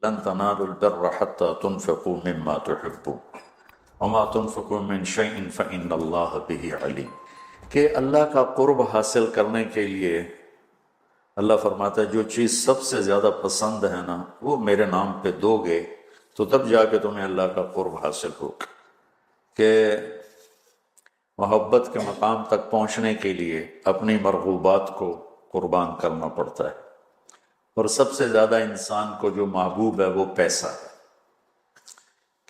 لن تنالوا البر حتى تنفقوا مما تحبون وما تنفقوا من شيء فإن الله به عليم، کہ اللہ کا قرب حاصل کرنے کے لیے اللہ فرماتا ہے جو چیز سب سے زیادہ پسند ہے نا وہ میرے نام پہ دو گے تو تب جا کے تمہیں اللہ کا قرب حاصل ہوگا۔ کہ محبت کے مقام تک پہنچنے کے لیے اپنی مرغوبات کو قربان کرنا پڑتا ہے، اور سب سے زیادہ انسان کو جو محبوب ہے وہ پیسہ ہے،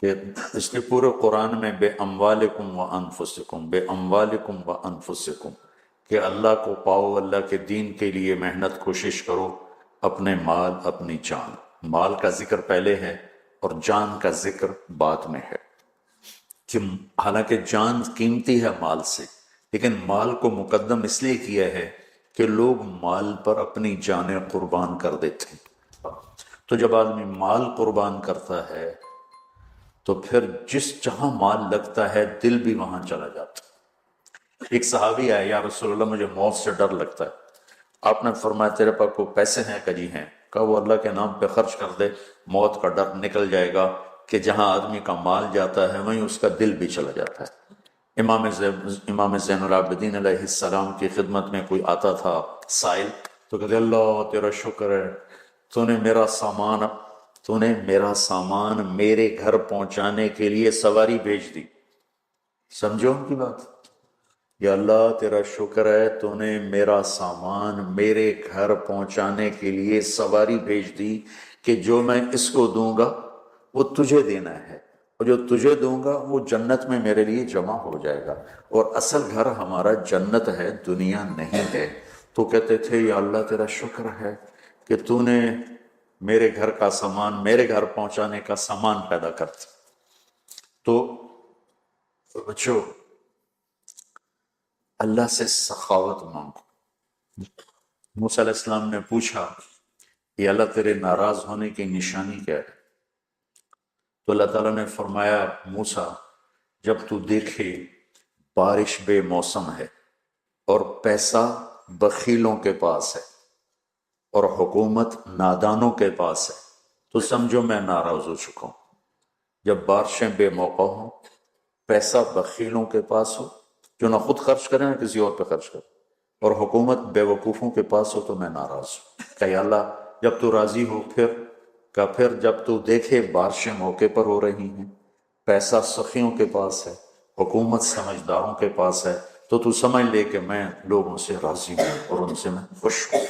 کہ اس کے پورے قرآن میں بے اموالکم و انفسکم، بے اموالکم و انفسکم، کہ اللہ کو پاؤ، اللہ کے دین کے لیے محنت کوشش کرو، اپنے مال اپنی جان، مال کا ذکر پہلے ہے اور جان کا ذکر بعد میں ہے، کہ حالانکہ جان قیمتی ہے مال سے، لیکن مال کو مقدم اس لیے کیا ہے کہ لوگ مال پر اپنی جانیں قربان کر دیتے ہیں۔ تو جب آدمی مال قربان کرتا ہے تو پھر جس جہاں مال لگتا ہے دل بھی وہاں چلا جاتا ہے۔ ایک صحابی آیا، یا رسول اللہ مجھے موت سے ڈر لگتا ہے۔ آپ نے فرمایا تیرے پاس کوئی پیسے ہیں؟ کہ جی ہیں۔ کہا وہ اللہ کے نام پہ خرچ کر دے، موت کا ڈر نکل جائے گا، کہ جہاں آدمی کا مال جاتا ہے وہیں اس کا دل بھی چلا جاتا ہے۔ امام زین العابدین علیہ السلام کی خدمت میں کوئی آتا تھا سائل، تو کہتے اللہ تیرا شکر ہے، تو نے میرا سامان میرے گھر پہنچانے کے لیے سواری بھیج دی۔ سمجھو ان کی بات؟ یا اللہ تیرا شکر ہے تو نے میرا سامان میرے گھر پہنچانے کے لیے سواری بھیج دی، کہ جو میں اس کو دوں گا وہ تجھے دینا ہے، اور جو تجھے دوں گا وہ جنت میں میرے لیے جمع ہو جائے گا، اور اصل گھر ہمارا جنت ہے، دنیا نہیں ہے۔ تو کہتے تھے یا اللہ تیرا شکر ہے کہ تو نے میرے گھر کا سامان میرے گھر پہنچانے کا سامان پیدا کرتا۔ تو بچو اللہ سے سخاوت مانگو۔ موسیٰ علیہ السلام نے پوچھا کہ اللہ تیرے ناراض ہونے کی نشانی کیا ہے؟ تو اللہ تعالیٰ نے فرمایا موسیٰ جب تو دیکھے بارش بے موسم ہے اور پیسہ بخیلوں کے پاس ہے اور حکومت نادانوں کے پاس ہے تو سمجھو میں ناراض ہو چکا ہوں۔ جب بارشیں بے موقع ہوں، پیسہ بخیلوں کے پاس ہو جو نہ خود خرچ کریں نہ کسی اور پہ خرچ کریں، اور حکومت بے وقوفوں کے پاس ہو تو میں ناراض ہوں۔ کہ اللہ جب تو راضی ہو پھر جب تو دیکھے بارشیں موقع پر ہو رہی ہیں، پیسہ سخیوں کے پاس ہے، حکومت سمجھداروں کے پاس ہے، تو سمجھ لے کہ میں لوگوں سے راضی ہوں اور ان سے میں خوش ہوں۔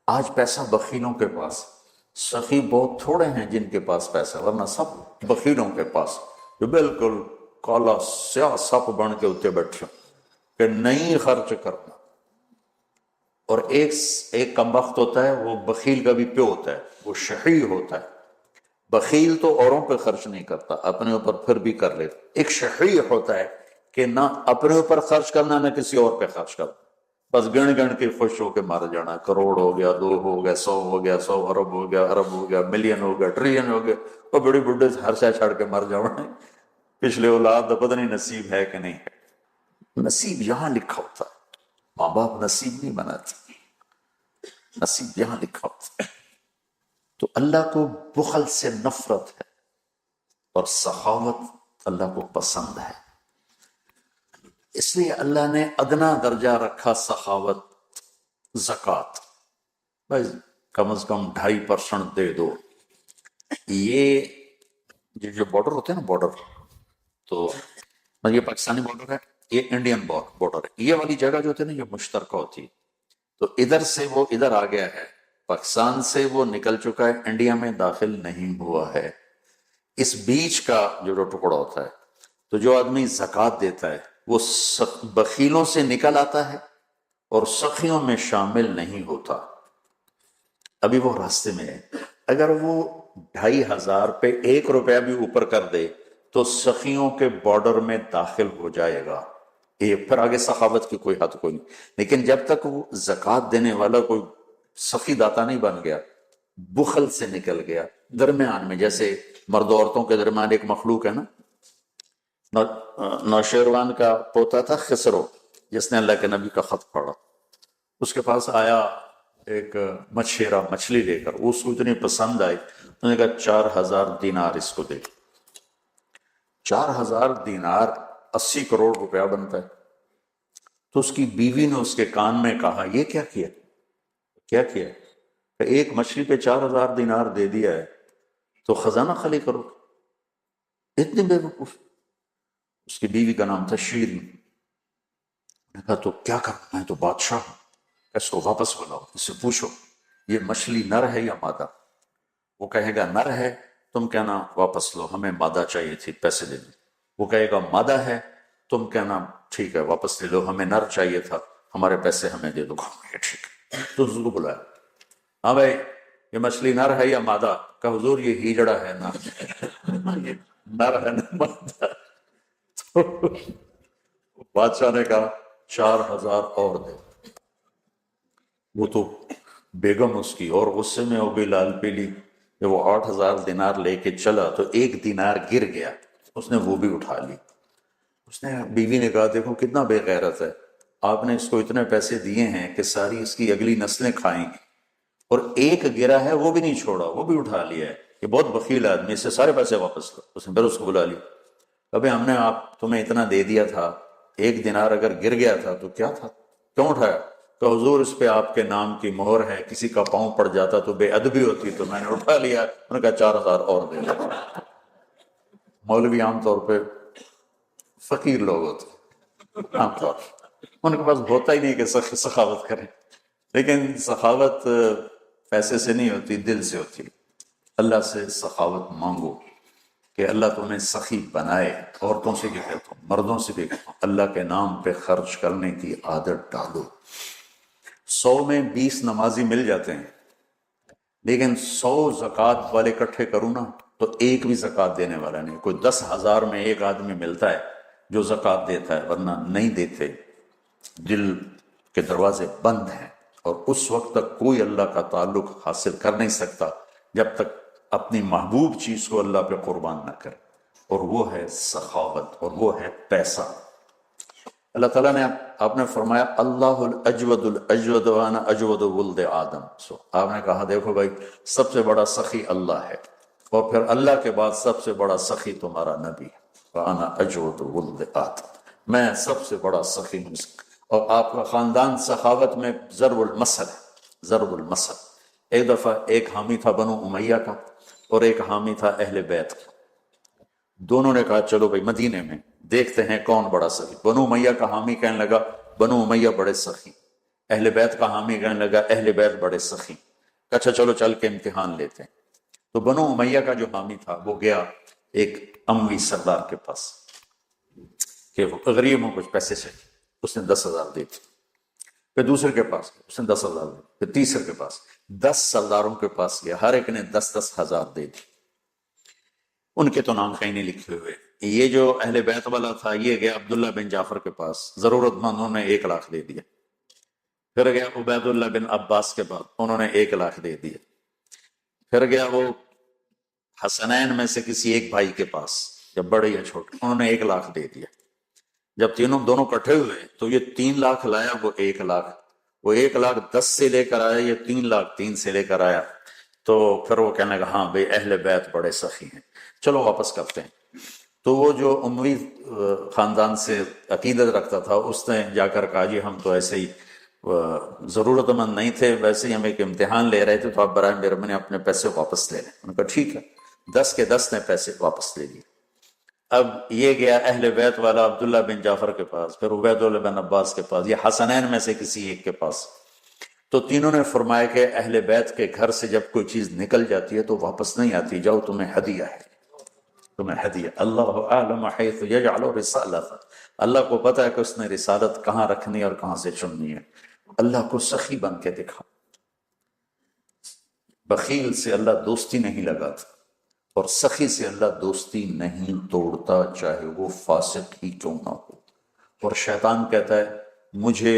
آج پیسہ بخیلوں کے پاس، سخی بہت تھوڑے ہیں جن کے پاس پیسہ، ورنہ سب بخیلوں کے پاس، جو بالکل کالا سیاہ سپ بن کے اتنے بیٹھے کہ نہیں خرچ کرنا۔ اور ایک کم وقت ہوتا ہے، وہ بخیل کا بھی پیو ہوتا ہے، وہ شحیح ہوتا ہے۔ بخیل تو اوروں پہ خرچ نہیں کرتا، اپنے اوپر پھر بھی کر لیتا۔ ایک شحیح ہوتا ہے کہ نہ اپنے اوپر خرچ کرنا نہ کسی اور پہ خرچ کرنا، بس گن گن کے خوش ہو کے مر جانا۔ کروڑ ہو گیا، 2 ہو گیا، 100 ہو گیا، 100 ارب ہو گیا، ارب ہو گیا، ملین ہو گیا، ٹریلین ہو گیا، اور بڑی بڈھے ہر شے چھڑ کے مر جانا۔ پچھلے اولاد پتہ نہیں نصیب ہے کہ نہیں ہے۔ نصیب یہاں لکھا ہوتا ہے، ماں باپ نصیب نہیں بناتے، نصیب یہاں لکھا ہوتا ہے۔ تو اللہ کو بخل سے نفرت ہے اور سخاوت اللہ کو پسند ہے، اس لیے اللہ نے ادنا درجہ رکھا سخاوت، زکوٰۃ، بھائی کم از کم 2.5% دے دو۔ یہ جو بارڈر ہوتے ہیں نا، بارڈر، تو یہ پاکستانی بارڈر ہے، یہ انڈین بارڈر ہے، یہ والی جگہ جو ہوتی ہے نا یہ مشترکہ ہوتی ہے، تو ادھر سے وہ ادھر آ گیا ہے، پاکستان سے وہ نکل چکا ہے، انڈیا میں داخل نہیں ہوا ہے۔ اس بیچ کا جو ٹکڑا ہوتا ہے، تو جو آدمی زکوٰۃ دیتا ہے وہ بخیلوں سے نکل آتا ہے اور سخیوں میں شامل نہیں ہوتا، ابھی وہ راستے میں ہے۔ اگر وہ 2,500 پہ 1 روپیہ بھی اوپر کر دے تو سخیوں کے بارڈر میں داخل ہو جائے گا۔ یہ پھر آگے سخاوت کی کوئی حد کوئی نہیں، لیکن جب تک وہ زکوٰۃ دینے والا کوئی سخی داتا نہیں بن گیا، بخل سے نکل گیا، درمیان میں، جیسے مرد عورتوں کے درمیان ایک مخلوق ہے نا، نوشیروان کا پوتا تھا خسرو، جس نے اللہ کے نبی کا خط پڑھا، اس کے پاس آیا ایک مچھیرا مچھلی لے کر، اس کو اتنی پسند آئی، انہوں نے کہا 4000 دینار اس کو دے۔ 4000 دینار 80 کروڑ روپیہ بنتا ہے۔ تو اس کی بیوی نے اس کے کان میں کہا یہ کیا کیا؟ کیا کیا؟ کہ ایک مچھلی پہ 4000 دینار دے دیا ہے تو خزانہ خالی کرو۔ اتنے بے وقوف۔ اس کی بیوی کا نام تھا شیریں۔ نے کہا تو کیا کرنا؟ میں تو بادشاہ ہوں، اس کو واپس بلاؤ، اس سے پوچھو یہ مچھلی نر ہے یا مادہ؟ وہ کہے گا نر ہے، تم کہنا واپس لو، ہمیں مادہ چاہیے تھی، پیسے دے دو۔ وہ کہے گا مادہ ہے، تم کہنا ٹھیک ہے واپس لے لو، ہمیں نر چاہیے تھا، ہمارے پیسے ہمیں دے دو۔ ٹھیک ہے، تو اس کو بلایا، ہاں بھائی یہ مچھلی نر ہے یا مادہ؟ کہ حضور یہ ہیجڑا ہے، یہ نر ہے نہ مادہ۔ تو بادشاہ نے کہا 4000 اور دے۔ وہ تو بیگم اس کی اور غصے میں ہو گئی لال پیلی، جب وہ 8000 دینار لے کے چلا تو ایک دینار گر گیا، اس نے وہ بھی اٹھا لی۔ اس نے بیوی نے کہا دیکھو کتنا بے غیرت ہے، آپ نے اس کو اتنے پیسے دیے ہیں کہ ساری اس کی اگلی نسلیں کھائیں گی، اور ایک گرا ہے وہ بھی نہیں چھوڑا، وہ بھی اٹھا لیا ہے، یہ بہت بخیل آدمی، اس سے سارے پیسے واپس لو۔ اس نے پھر اس کو بلا لی، ابھی ہم نے تمہیں اتنا دے دیا تھا، ایک دینار اگر گر گیا تھا تو کیا تھا، کیوں اٹھایا؟ کہ حضور اس پہ آپ کے نام کی مہر ہے، کسی کا پاؤں پڑ جاتا تو بے ادبی ہوتی، تو میں نے اٹھا لیا۔ انہوں نے کہا 4000 اور دے دو۔ مولوی عام طور پہ فقیر لوگ ہوتے، عام طور ان کے پاس ہوتا ہی نہیں کہ سخاوت کریں، لیکن سخاوت پیسے سے نہیں ہوتی، دل سے ہوتی۔ اللہ سے سخاوت مانگو کہ اللہ تمہیں سخی بنائے۔ عورتوں سے بھی کہتا ہوں، مردوں سے بھی کہتا ہوں، اللہ کے نام پہ خرچ کرنے کی عادت ڈالو۔ 100 میں 20 نمازی مل جاتے ہیں، لیکن 100 زکوٰۃ والے اکٹھے کروں نا تو ایک بھی زکوٰۃ دینے والا نہیں۔ کوئی 10,000 میں ایک آدمی ملتا ہے جو زکوٰۃ دیتا ہے، ورنہ نہیں دیتے۔ دل کے دروازے بند ہیں، اور اس وقت تک کوئی اللہ کا تعلق حاصل کر نہیں سکتا جب تک اپنی محبوب چیز کو اللہ پہ قربان نہ کرے، اور وہ ہے سخاوت، اور وہ ہے پیسہ۔ اللہ تعالیٰ نے آپ نے فرمایا اللہ الاجود الاجود وانا اجود ولد آدم۔ آپ نے کہا دیکھو بھائی سب سے بڑا سخی اللہ ہے، اور پھر اللہ کے بعد سب سے بڑا سخی تمہارا نبی ہے، وانا اجود ولد آدم، میں سب سے بڑا سخی ہوں۔ اور آپ کا خاندان سخاوت میں ضرب المثل ہے، ضرب المثل۔ ایک دفعہ ایک حامی تھا بنو امیہ کا، اور ایک حامی تھا اہل بیت کا۔ دونوں نے کہا چلو بھائی مدینے میں دیکھتے ہیں کون بڑا سخی۔ بنو امیہ کا حامی کہنے لگا بنو امیہ بڑے سخی، اہل بیت کا حامی کہنے لگا اہل بیت بڑے سخی۔ اچھا چلو چل کے امتحان لیتے ہیں۔ تو بنو امیہ کا جو حامی تھا وہ گیا ایک اموی سردار کے پاس کہ وہ غریب ہوں کچھ پیسے سے، اس نے 10,000 دے دی۔ پھر دوسرے کے پاس گیا، اس نے 10,000 دے دی۔ پھر تیسرے کے پاس 10 سرداروں کے پاس گیا، ہر ایک نے 10,000 دے دی۔ ان کے تو نام کہیں نہیں لکھے ہوئے۔ یہ جو اہل بیت والا تھا یہ گیا عبداللہ بن جعفر کے پاس، ضرورت مندوں نے 1 لاکھ دے دیا۔ پھر گیا عبید اللہ بن عباس کے پاس، انہوں نے 1 لاکھ دے دیا۔ پھر گیا وہ حسنین میں سے کسی ایک بھائی کے پاس، جب بڑے یا چھوٹے، انہوں نے 1 لاکھ دے دیا۔ جب دونوں کٹھے ہوئے تو یہ 3 لاکھ لایا، وہ 1 لاکھ، وہ 1 لاکھ 10 سے لے کر آیا، یہ 3 لاکھ 3 سے لے کر آیا۔ تو پھر وہ کہنے لگا ہاں بھئی اہل بیت بڑے سخی ہیں، چلو واپس کرتے ہیں۔ تو وہ جو اموی خاندان سے عقیدت رکھتا تھا اس نے جا کر کہا جی ہم تو ایسے ہی ضرورت مند نہیں تھے، ویسے ہی ہم ایک امتحان لے رہے تھے، تو آپ برائے مہربانی اپنے پیسے واپس لے لیں۔ انہوں نے کہا ٹھیک ہے، 10 کے 10 نے پیسے واپس لے لیے۔ اب یہ گیا اہل بیت والا عبداللہ بن جعفر کے پاس، پھر عبید اللہ بن عباس کے پاس، یہ حسنین میں سے کسی ایک کے پاس۔ تو تینوں نے فرمایا کہ اہل بیت کے گھر سے جب کوئی چیز نکل جاتی ہے تو واپس نہیں آتی، جاؤ تمہیں ہدیہ ہے، تمہیں ہدیہ۔ اللہ اعلم حیث یجعل رسالتہ، اللہ کو پتہ ہے کہ اس نے رسالت کہاں رکھنی اور کہاں سے چننی ہے۔ اللہ کو سخی بن کے دکھا۔ بخیل سے اللہ دوستی نہیں لگاتا، اور سخی سے اللہ دوستی نہیں توڑتا، چاہے وہ فاسق ہی کیوں نہ ہو۔ اور شیطان کہتا ہے مجھے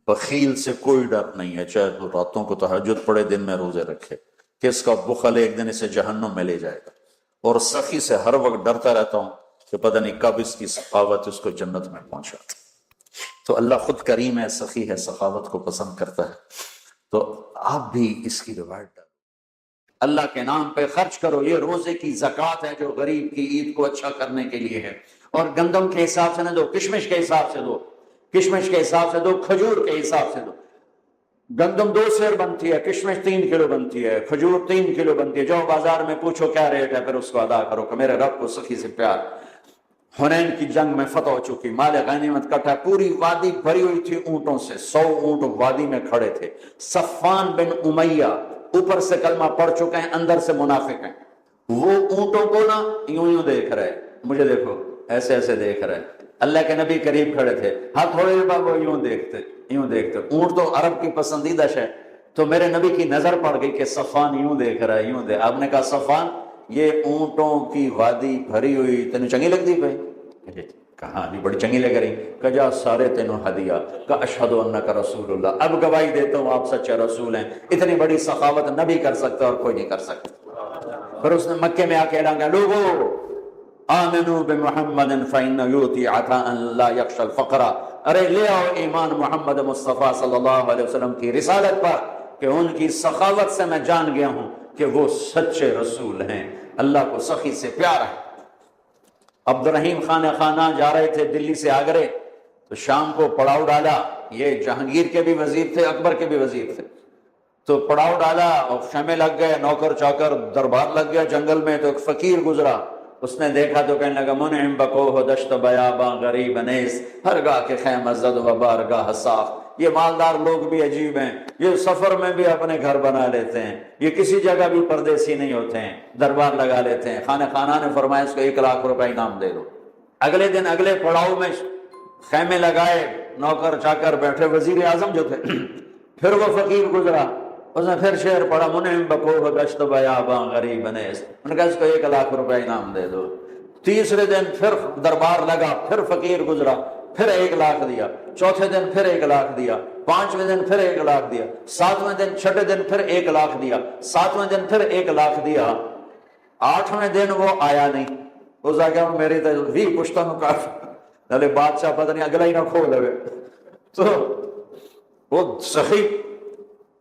بخیل سے کوئی ڈر نہیں ہے، چاہے تو راتوں کو تہجد پڑے دن میں روزے رکھے، کہ اس کا بخل ایک دن اسے جہنم میں لے جائے گا۔ اور سخی سے ہر وقت ڈرتا رہتا ہوں کہ پتہ نہیں کب اس کی سخاوت اس کو جنت میں پہنچاتی۔ تو اللہ خود کریم ہے، سخی ہے، سخاوت کو پسند کرتا ہے۔ تو آپ بھی اس کی روایت ڈالیں۔ اللہ کے نام پہ خرچ کرو، یہ روزے کی زکوٰۃ ہے جو غریب کی عید کو اچھا کرنے کے لیے ہے۔ اور گندم کے حساب سے نہ دو، کشمش کے حساب سے دو، کشمش کے حساب سے دو، کھجور کے حساب سے دو۔ گندم 2 سیر بنتی ہے، کشمش 3 کلو بنتی ہے، کھجور 3 کلو بنتی ہے، جاؤ بازار میں پوچھو کیا ریٹ ہے، پھر اس کو ادا کرو کہ میرے رب کو سخی سے پیار۔ حنین کی جنگ میں فتح ہو چکی، مال غنیمت کٹا، پوری وادی بھری ہوئی تھی اونٹوں سے، 100 اونٹ وادی میں کھڑے تھے۔ صفان بن امیہ اوپر سے کلمہ پڑھ چکے ہیں، اندر سے منافق ہیں، وہ اونٹوں کو نا یوں دیکھ رہے، مجھے دیکھو، ایسے ایسے دیکھ رہے۔ اللہ کے نبی قریب کھڑے تھے، ہاں تھوڑے دیر بعد وہ یوں دیکھتے۔ اونٹ تو عرب کی پسندیدہ شے، تو میرے نبی کی نظر پڑ گئی کہ صفان یوں دیکھ رہا ہے، یوں دیکھ۔ آپ نے کہا صفان یہ اونٹوں کی وادی بھری ہوئی تینوں چنگی لگتی بھائی؟ کہاں جی بڑی چنگی لگ رہی۔ کہا سارے تینوں ہدیہ، کہ اشہد انک رسول اللہ، اب گواہی دیتا ہوں آپ سچے رسول ہیں۔ اتنی بڑی سخاوت نبی کر سکتا اور کوئی نہیں کر سکتا۔ پھر اس نے مکے میں آ کے اعلان کیا، لوگو آمنوا بمحمد فإنه يؤتي عطاء لا يخشى الفقر، ارے لے آؤ ایمان محمد مصطفیٰ صلی اللہ علیہ وسلم کی رسالت پر کہ ان کی سخاوت سے میں جان گیا ہوں کہ وہ سچے رسول ہیں، اللہ کو سخی سے پیار ہے۔ عبد الرحیم خانہ جا رہے تھے دلی سے آگرے، تو شام کو پڑاؤ ڈالا، یہ جہانگیر کے بھی وزیر تھے، اکبر کے بھی وزیر تھے، تو پڑاؤ ڈالا اور خیمے لگ گئے، نوکر چاکر دربار لگ گیا جنگل میں۔ تو ایک فقیر گزرا، اس نے دیکھا تو کہنے لگا منعم بکوہ دشت بیاباں غریب نیس، ہر گاہ کے خیمہ زد و بارگاہ صاف۔ یہ مالدار لوگ بھی عجیب ہیں، یہ سفر میں بھی اپنے گھر بنا لیتے ہیں، یہ کسی جگہ بھی پردیسی نہیں ہوتے ہیں، دربار لگا لیتے ہیں۔ خانہ نے فرمایا اس کو 1 لاکھ روپے انعام دے دو۔ اگلے دن اگلے پڑاؤ میں خیمے لگائے، نوکر چاکر بیٹھے، وزیر اعظم جو تھے۔ پھر وہ فقیر گزرا، اس نے پھر شعر پڑھا منعم بکوہ دشت بیاباں غریب نیس، انہوں نے کہا اس کو 1 لاکھ روپے انعام دے دو۔ تیسرے دن پھر دربار لگا، پھر فقیر گزرا، پھر 1 لاکھ دیا۔ چوتھے دن پھر 1 لاکھ دیا۔ 5ویں دن پھر 1 لاکھ دیا۔ 7ویں دن، 6ٹھے دن پھر 1 لاکھ دیا۔ 7ویں دن پھر 1 لاکھ دیا۔ 8ویں دن وہ آیا نہیں، اس آگیا میری تو بھی پشتہ نو کاف نلے بادشاہ پتہ نہیں اگلا ہی نہ کھو لگے۔ تو وہ سخی،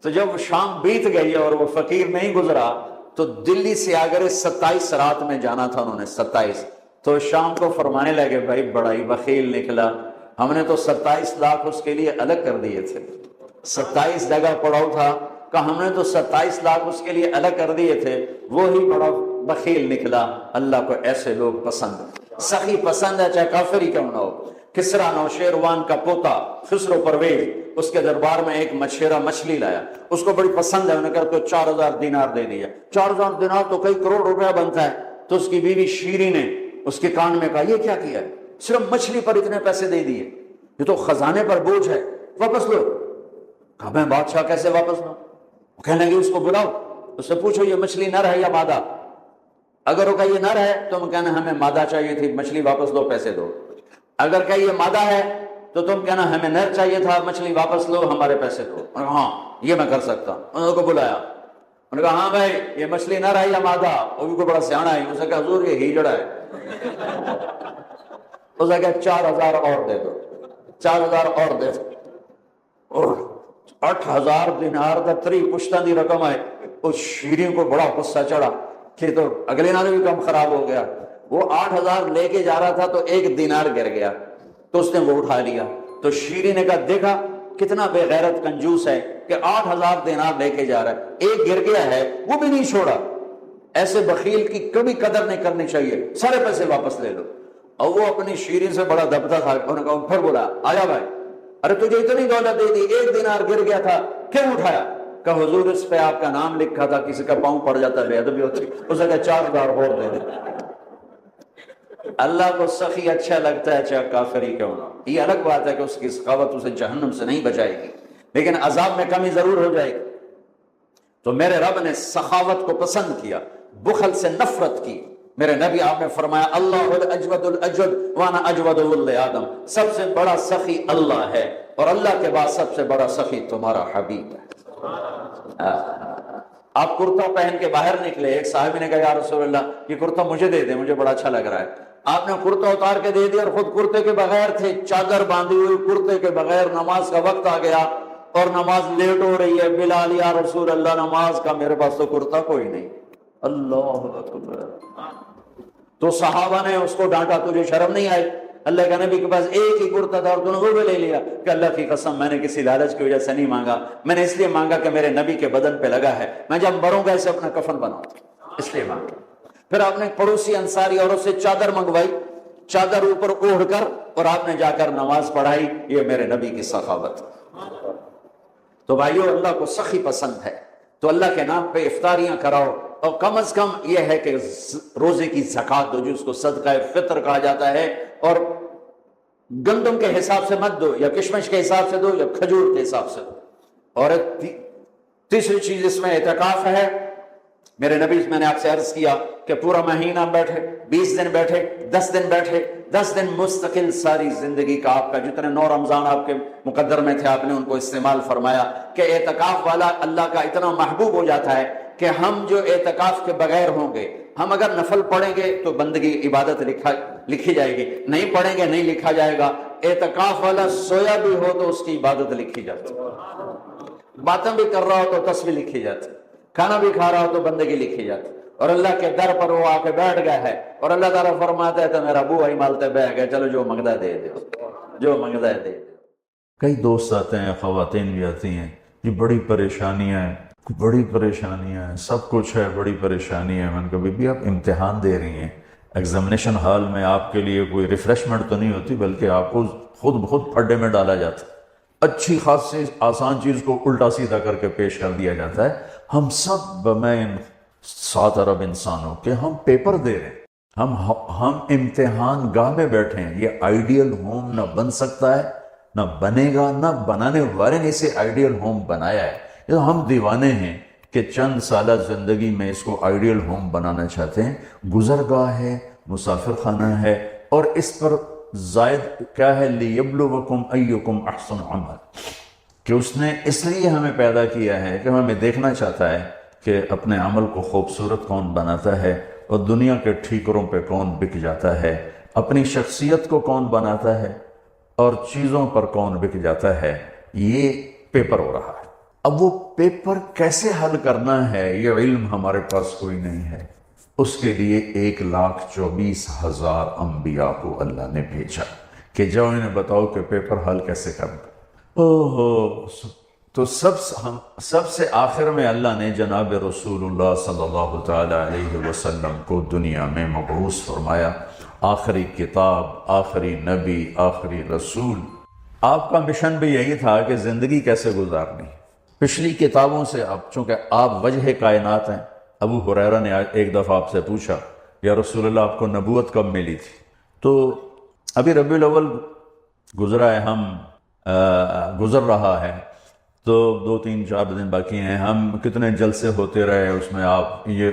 تو جب شام بیت گئی اور وہ فقیر نہیں گزرا تو دلی سے آگرے 27 رات میں جانا تھا انہوں نے، 27۔ تو شام کو فرمانے لگے بھائی بڑا ہی بخیل نکلا، ہم نے تو 27 لاکھ اس کے لیے الگ کر دیے تھے، 27 جگہ پڑاؤ تھا، کہ ہم نے تو 27 لاکھ اس کے لیے الگ کر دیے تھے، وہی بڑا بخیل نکلا۔ اللہ کو ایسے لوگ پسند، سخی پسند ہے چاہے کافر ہی کیوں نہ ہو۔ کسرا نوشیروان کا پوتا خسرو پرویز اس کے دربار میں ایک مچھیرا مچھلی لایا، اس کو بڑی پسند ہے، انہوں نے کہا تو 4000 دینار دے دیا۔ 4000 دینار تو کئی کروڑ روپیہ بنتا ہے۔ تو اس کی بیوی شیری نے اس کے کان میں کہا یہ کیا کیا ہے، صرف مچھلی پر اتنے پیسے دے دیے، یہ تو خزانے پر بوجھ ہے، واپس لو۔ کہا میں بادشاہ کیسے واپس لوں؟ کہنے لگے اس کو بلاؤ، اس سے پوچھو یہ مچھلی نر ہے یا مادہ، اگر وہ کہا یہ نر ہے تو ہم کہنا ہمیں مادہ چاہیے تھی، مچھلی واپس لو، پیسے دو۔ اگر کہ یہ مادہ ہے تو تم کہنا ہمیں نر چاہیے تھا، مچھلی واپس لو، ہمارے پیسے دو۔ ہاں یہ میں کر سکتا ہوں۔ انہوں کو بلایا، انہوں نے کہا ہاں بھائی یہ مچھلی نر ہے یا مادہ؟ وہ بھی کوئی بڑا سیانا ہے، اسے کہا حضور یہ ہیجڑا ہے۔ اسے کہا 4000 اور دے دو، 4000 اور دے دو۔ اور 8000 دینار دا 3 پشتہ دی رقم ہے۔ اس شیریں کو بڑا غصہ چڑھا کہ تو اگلے نہ بھی کم خراب ہو گیا۔ وہ 8000 لے کے جا رہا تھا تو 1 دینار گر گیا، تو اس نے وہ اٹھا لیا۔ تو شیری نے کہا دیکھا کتنا بے غیرت کنجوس ہے کہ 8000 دینار لے کے جا رہا ہے، 1 گر گیا ہے وہ بھی نہیں چھوڑا۔ ایسے بخیل کی کبھی قدر نہیں کرنی چاہیے، سارے پیسے واپس لے لو۔ اور وہ اپنی شیری سے بڑا دبتا تھا، انہوں نے کہا پھر بولا آیا بھائی، ارے تجھے اتنی دولت دے دی، 1 دینار گر گیا تھا کیوں اٹھایا؟ کہ حضور اس پہ آپ کا نام لکھا تھا، کسی کا پاؤں پڑ جاتا بے ادبی ہوتی، اسے کہا 4000 اور دے دے۔ اللہ کو سخی اچھا لگتا ہے چاہے کافر ہی کیوں نہ۔ یہ الگ بات ہے کہ اس کی سخاوت اسے جہنم سے نہیں بچائے گی، لیکن عذاب میں کمی ضرور ہو جائے گی۔ تو میرے رب نے سخاوت کو پسند کیا، بخل سے نفرت کی۔ میرے نبی آپ نے فرمایا اللہ الاجود الاجود وانا اجود ولد آدم، سب سے بڑا سخی اللہ ہے اور اللہ کے بعد سب سے بڑا سخی تمہارا حبیب ہے۔ آپ کرتا پہن کے باہر نکلے، ایک صاحب نے کہا یا رسول اللہ یہ کرتا مجھے دے دیں، مجھے بڑا اچھا لگ رہا ہے۔ آپ نے کرتا اتار کے دے دیا اور خود کرتے کے بغیر تھے، چادر باندھی ہوئی کرتے کے بغیر، نماز کا وقت آ گیا اور نماز لیٹ ہو رہی ہے، بلال یا رسول اللہ نماز کا، میرے پاس تو کرتا کوئی نہیں۔ اللہ اکبر۔ تو صحابہ نے اس کو ڈانٹا، تجھے شرم نہیں آئی؟ اللہ کے نبی کے پاس ایک ہی کرتا تھا اور تو نے وہ بھی لے لیا کہ اللہ کی قسم میں نے کسی لالچ کی وجہ سے نہیں مانگا، میں نے اس لیے مانگا کہ میرے نبی کے بدن پہ لگا ہے، میں جب مروں گا اسے اپنا کفن بناؤں، اس لیے مانگا۔ پھر آپ نے پڑوسی انصاری عورت سے چادر منگوائی، چادر اوپر اوڑھ کر، اور آپ نے جا کر نماز پڑھائی۔ یہ میرے نبی کی سخاوت۔ تو بھائیو، اللہ کو سخی پسند ہے، تو اللہ کے نام پہ افطاریاں کراؤ، اور کم از کم یہ ہے کہ روزے کی زکوٰۃ دو، جس کو صدقہ فطر کہا جاتا ہے، اور گندم کے حساب سے مت دو، یا کشمش کے حساب سے دو، یا کھجور کے حساب سے دو۔ اور تیسری چیز اس میں اعتکاف ہے۔ میرے نبی، میں نے آپ سے عرض کیا کہ پورا مہینہ بیٹھے، 20 دن بیٹھے، 10 دن بیٹھے، 10 دن مستقل ساری زندگی کا آپ کا جتنے 9 رمضان آپ کے مقدر میں تھے آپ نے ان کو استعمال فرمایا، کہ اعتکاف والا اللہ کا اتنا محبوب ہو جاتا ہے کہ ہم جو اعتکاف کے بغیر ہوں گے، ہم اگر نفل پڑھیں گے تو بندگی عبادت لکھی جائے گی، نہیں پڑھیں گے نہیں لکھا جائے گا۔ اعتکاف والا سویا بھی ہو تو اس کی عبادت لکھی جاتی، باتیں بھی کر رہا ہو تو تسبیح لکھی جاتی، کھانا بھی کھا رہا ہو تو بندگی لکھی جاتی، اور اللہ کے در پر وہ آ کے بیٹھ گیا ہے، اور اللہ تعالیٰ فرماتا ہے تو میرا ابو بھائی مالتے بیٹھ گئے، چلو جو منگتا دے دو، جو منگتا ہے دے دو۔ کئی دوست آتے ہیں، خواتین بھی آتی ہیں، یہ بڑی پریشانیاں ہیں، بڑی پریشانیاں ہیں، سب کچھ ہے، بڑی پریشانی ہے۔ میں نے کہا بی بی آپ امتحان دے رہی ہیں، ایگزامینیشن ہال میں آپ کے لیے کوئی ریفریشمنٹ تو نہیں ہوتی، بلکہ آپ کو خود بخود پھڈے میں ڈالا جاتا ہے، اچھی خاصی آسان چیز کو الٹا سیدھا کر کے پیش کر دیا جاتا ہے۔ ہم سب، میں 7 ارب انسانوں کے ہم پیپر دے رہے ہیں، ہم امتحان گاہ میں بیٹھے ہیں۔ یہ آئیڈیل ہوم نہ بن سکتا ہے، نہ بنے گا، نہ بنانے والے نے اسے آئیڈیل ہوم بنایا ہے۔ ہم دیوانے ہیں کہ چند سالہ زندگی میں اس کو آئیڈیل ہوم بنانا چاہتے ہیں۔ گزرگاہ ہے، مسافر خانہ ہے، اور اس پر زائد کیا ہے، لِيَبْلُوَكُمْ أَيُّكُمْ أَحْسَنُ عَمَلًا، کہ اس نے اس لیے ہمیں پیدا کیا ہے کہ ہمیں دیکھنا چاہتا ہے کہ اپنے عمل کو خوبصورت کون بناتا ہے، اور دنیا کے ٹھیکروں پہ کون بک جاتا ہے، اپنی شخصیت کو کون بناتا ہے، اور چیزوں پر کون بک جاتا ہے۔ یہ پیپر ہو رہا ہے۔ اب وہ پیپر کیسے حل کرنا ہے، یہ علم ہمارے پاس کوئی نہیں ہے۔ اس کے لیے 1,24,000 انبیاء کو اللہ نے بھیجا کہ جاؤ انہیں بتاؤ کہ پیپر حل کیسے کرنا۔ تو سب سے آخر میں اللہ نے جناب رسول اللہ صلی اللہ تعالی علیہ وسلم کو دنیا میں مبعوث فرمایا، آخری کتاب، آخری نبی، آخری رسول۔ آپ کا مشن بھی یہی تھا کہ زندگی کیسے گزارنی۔ پچھلی کتابوں سے اب چونکہ آپ وجہ کائنات ہیں، ابو ہریرہ نے ایک دفعہ آپ سے پوچھا یا رسول اللہ آپ کو نبوت کب ملی تھی؟ تو ابھی ربیع الاول گزرا ہے، گزر رہا ہے، تو 2-3-4 دن باقی ہیں۔ ہم کتنے جلسے ہوتے رہے اس میں، آپ یہ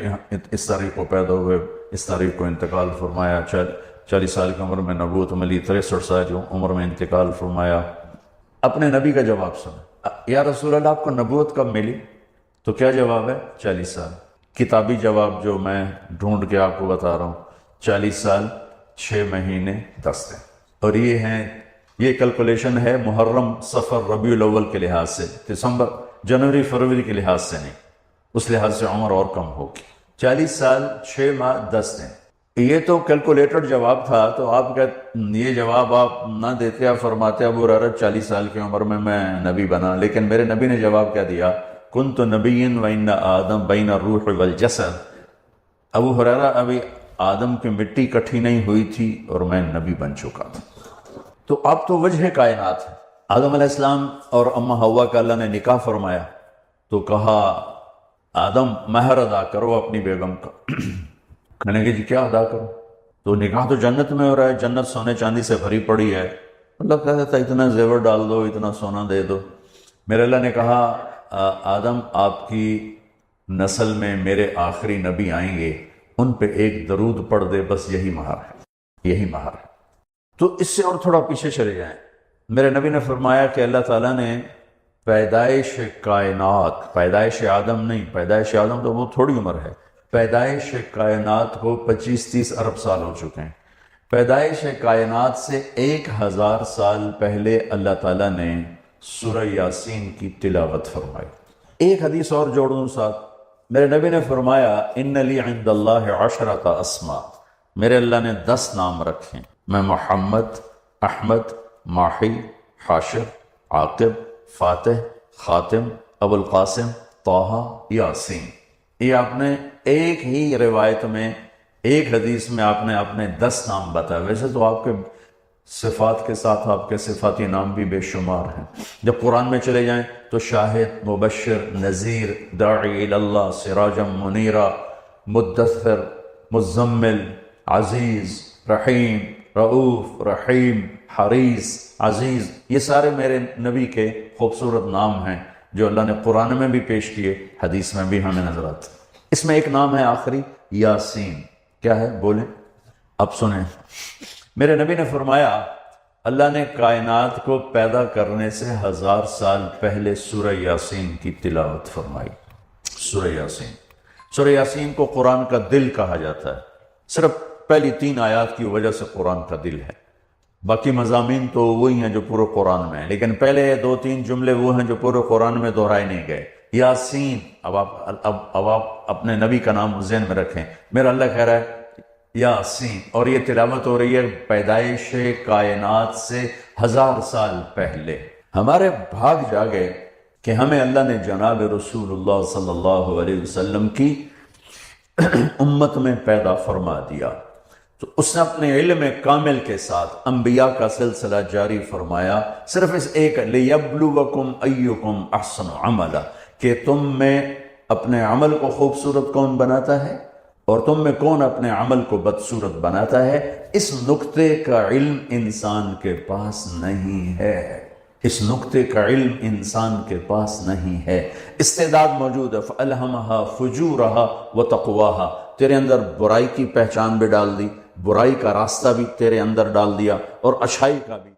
اس تاریخ کو پیدا ہوئے، اس تاریخ کو انتقال فرمایا، 40 سال کی عمر میں نبوت ملی، 63 سال کی عمر میں انتقال فرمایا۔ اپنے نبی کا جواب سنا، یا رسول اللہ آپ کو نبوت کب ملی؟ تو کیا جواب ہے؟ 40 سال۔ کتابی جواب جو میں ڈھونڈ کے آپ کو بتا رہا ہوں، 40 سال 6 مہینے 10 دن۔ اور یہ کیلکولیشن ہے محرم، صفر، ربیع الاول کے لحاظ سے، دسمبر، جنوری، فروری کے لحاظ سے نہیں، اس لحاظ سے عمر اور کم ہوگی۔ 40 سال 6 ماہ 10 دن، یہ تو کیلکولیٹڈ جواب تھا۔ تو آپ کا یہ جواب آپ نہ دیتے، آپ فرماتے ابو ہریرہ 40 سال کی عمر میں نبی بنا، لیکن میرے نبی نے جواب کیا دیا؟ کنت نبی وإن آدم بین الروح والجسد۔ ابو ہریرہ ابھی آدم کی مٹی کٹھی نہیں ہوئی تھی اور میں نبی بن چکا تھا۔ تو اب تو وجہ کائنات ہے۔ آدم علیہ السلام اور اماں حوا کا اللہ نے نکاح فرمایا، تو کہا آدم مہر ادا کرو اپنی بیگم کا۔ کہنے کہ جی کیا ادا کرو؟ تو نکاح تو جنت میں ہو رہا ہے، جنت سونے چاندی سے بھری پڑی ہے۔ اللہ کہتا تھا اتنا زیور ڈال دو، اتنا سونا دے دو۔ میرے اللہ نے کہا آدم آپ کی نسل میں میرے آخری نبی آئیں گے، ان پہ ایک درود پڑھ دے، بس یہی مہر ہے، یہی مہر ہے۔ تو اس سے اور تھوڑا پیچھے چلے جائیں۔ میرے نبی نے فرمایا کہ اللہ تعالیٰ نے پیدائش کائنات، پیدائش آدم نہیں، پیدائش آدم تو وہ تھوڑی عمر ہے، پیدائش کائنات کو 25-30 ارب سال ہو چکے ہیں۔ پیدائش کائنات سے 1000 سال پہلے اللہ تعالیٰ نے سورہ یاسین کی تلاوت فرمائی۔ ایک حدیث اور جوڑوں ساتھ، میرے نبی نے فرمایا ان لی عند اللہ عشرۃ اسماء، میرے اللہ نے 10 نام رکھے، میں محمد، احمد، ماحی، حاشر، عاقب، فاتح، خاتم، ابو القاسم، طٰہٰ، یاسین۔ یہ آپ نے ایک ہی روایت میں، ایک حدیث میں آپ نے اپنے 10 نام بتائے۔ ویسے تو آپ کے صفات کے ساتھ آپ کے صفاتی نام بھی بے شمار ہیں۔ جب قرآن میں چلے جائیں تو شاہد، مبشر، نذیر، داعی اللہ، سراجا منیرا، مدثر، مزمل، عزیز، رحیم، رؤوف، رحیم، حریص، عزیز، یہ سارے میرے نبی کے خوبصورت نام ہیں جو اللہ نے قرآن میں بھی پیش کیے، حدیث میں بھی ہمیں نظر آتے۔ اس میں ایک نام ہے آخری یاسین، کیا ہے بولیں؟ اب سنیں، میرے نبی نے فرمایا اللہ نے کائنات کو پیدا کرنے سے 1000 سال پہلے سورہ یاسین کی تلاوت فرمائی۔ سورہ یاسین، سورہ یاسین کو قرآن کا دل کہا جاتا ہے، صرف پہلی 3 آیات کی وجہ سے قرآن کا دل ہے، باقی مضامین تو وہی ہیں جو پورے قرآن میں ہیں، لیکن پہلے 2-3 جملے وہ ہیں جو پورے قرآن میں دہرائے نہیں گئے۔ یاسین، اب آپ اپنے نبی کا نام ذہن میں رکھیں، میرا اللہ کہہ رہا ہے یاسین، اور یہ تلاوت ہو رہی ہے پیدائش کائنات سے 1000 سال پہلے۔ ہمارے بھاگ جاگے کہ ہمیں اللہ نے جناب رسول اللہ صلی اللہ علیہ وسلم کی امت میں پیدا فرما دیا، تو اس نے اپنے علم کامل کے ساتھ انبیاء کا سلسلہ جاری فرمایا، صرف اس ایک لِيَبْلُوَكُمْ أَيُّكُمْ أَحْسَنُ عَمَلًا، کہ تم میں اپنے عمل کو خوبصورت کون بناتا ہے اور تم میں کون اپنے عمل کو بدصورت بناتا ہے۔ اس نقطے کا علم انسان کے پاس نہیں ہے، اس نقطے کا علم انسان کے پاس نہیں ہے۔ استعداد موجود ہے، فَأَلْهَمَهَا فُجُورَهَا وَتَقْوَاهَا، تیرے اندر برائی کی پہچان بھی ڈال دی، برائی کا راستہ بھی تیرے اندر ڈال دیا اور اچھائی کا بھی۔